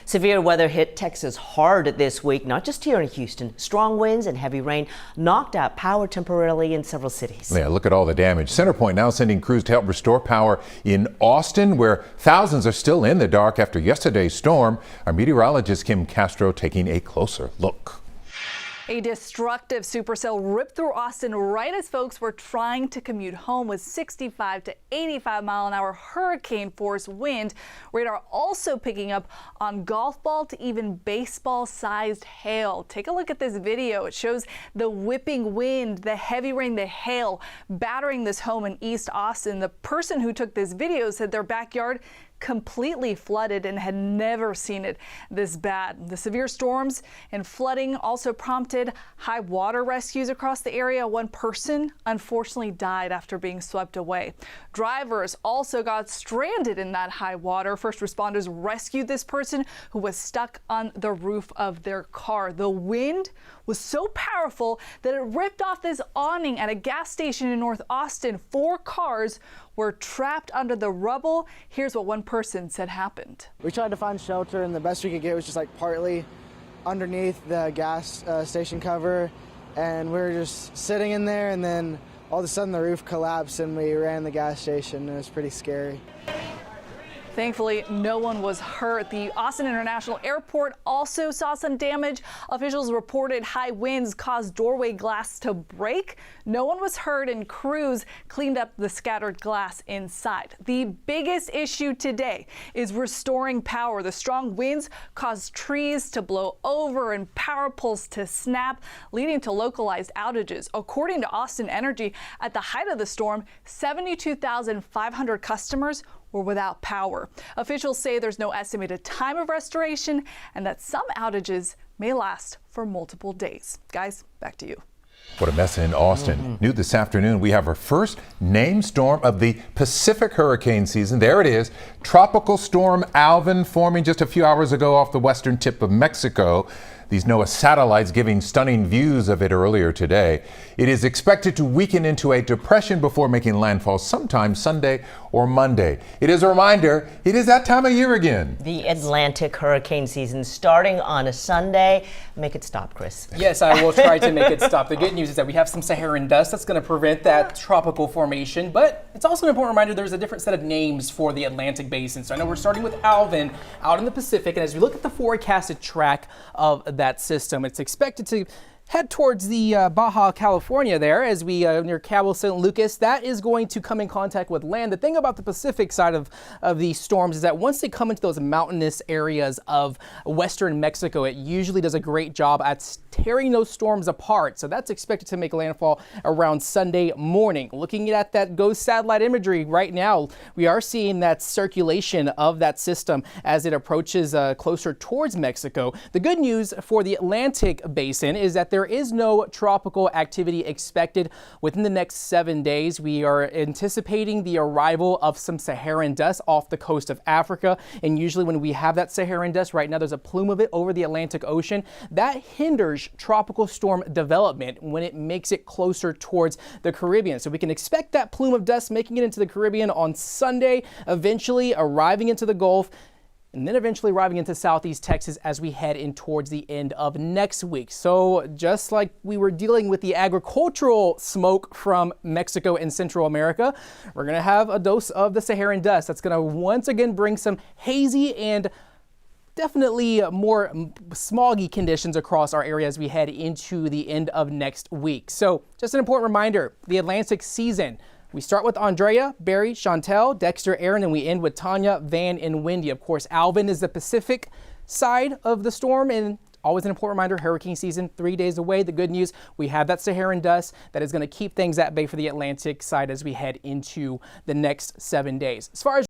Severe weather hit Texas hard this week, not just here in Houston. Strong winds and heavy rain knocked out power temporarily in several cities. Yeah, look at all the damage. CenterPoint now sending crews to help restore power in Austin, where thousands are still in the dark after yesterday's storm. Our meteorologist Kim Castro taking a closer look. A destructive supercell ripped through Austin right as folks were trying to commute home with 65 to 85-mile-an-hour hurricane force wind. Radar also picking up on golf ball to even baseball-sized hail. Take a look at this video. It shows the whipping wind, the heavy rain, the hail battering this home in East Austin. The person who took this video said their backyard completely flooded and had never seen it this bad. The severe storms and flooding also prompted high water rescues across the area. One person unfortunately died after being swept away. Drivers also got stranded in that high water. First responders rescued this person who was stuck on the roof of their car. The wind was so powerful that it ripped off this awning at a gas station in North Austin. 4 cars were trapped under the rubble. Here's what one person said happened. We tried to find shelter, and the best we could get was just like partly underneath the gas station cover, and we were just sitting in there, and then all of a sudden the roof collapsed and we ran the gas station. It was pretty scary. Thankfully, no one was hurt. The Austin International Airport also saw some damage. Officials reported high winds caused doorway glass to break. No one was hurt, and crews cleaned up the scattered glass inside. The biggest issue today is restoring power. The strong winds caused trees to blow over and power poles to snap, leading to localized outages. According to Austin Energy, at the height of the storm, 72,500 customers were without power. Officials say there's no estimated time of restoration and that some outages may last for multiple days. Guys, back to you. What a mess in Austin. New this afternoon, we have our first named storm of the Pacific hurricane season. There it is. Tropical storm Alvin forming just a few hours ago off the western tip of Mexico. These NOAA satellites giving stunning views of it earlier today. It is expected to weaken into a depression before making landfall sometime Sunday or Monday. It is a reminder, it is that time of year again. The Atlantic hurricane season starting on a Sunday. Make it stop, Chris. Yes, I will try to make it stop. The good news is that we have some Saharan dust that's going to prevent that tropical formation, but it's also an important reminder there's a different set of names for the Atlantic basin. So I know we're starting with Alvin out in the Pacific, and as we look at the forecasted track of that system, it's expected to head towards the Baja California there as we near Cabo San Lucas. That is going to come in contact with land. The thing about the Pacific side of these storms is that once they come into those mountainous areas of western Mexico, it usually does a great job at tearing those storms apart. So that's expected to make landfall around Sunday morning. Looking at that GOES satellite imagery right now, we are seeing that circulation of that system as it approaches closer towards Mexico. The good news for the Atlantic basin is that there is no tropical activity expected within the next 7 days. We are anticipating the arrival of some Saharan dust off the coast of Africa. And usually when we have that Saharan dust, right now there's a plume of it over the Atlantic Ocean. That hinders tropical storm development when it makes it closer towards the Caribbean. So we can expect that plume of dust making it into the Caribbean on Sunday, eventually arriving into the Gulf, and then eventually arriving into southeast Texas as we head in towards the end of next week. So just like we were dealing with the agricultural smoke from Mexico and Central America, we're going to have a dose of the Saharan dust that's going to once again bring some hazy and definitely more smoggy conditions across our area as we head into the end of next week. So just an important reminder, the Atlantic season. We start with Andrea, Barry, Chantel, Dexter, Aaron, and we end with Tanya, Van, and Wendy. Of course, Alvin is the Pacific side of the storm, and always an important reminder, hurricane season 3 days away. The good news, we have that Saharan dust that is going to keep things at bay for the Atlantic side as we head into the next 7 days. As far as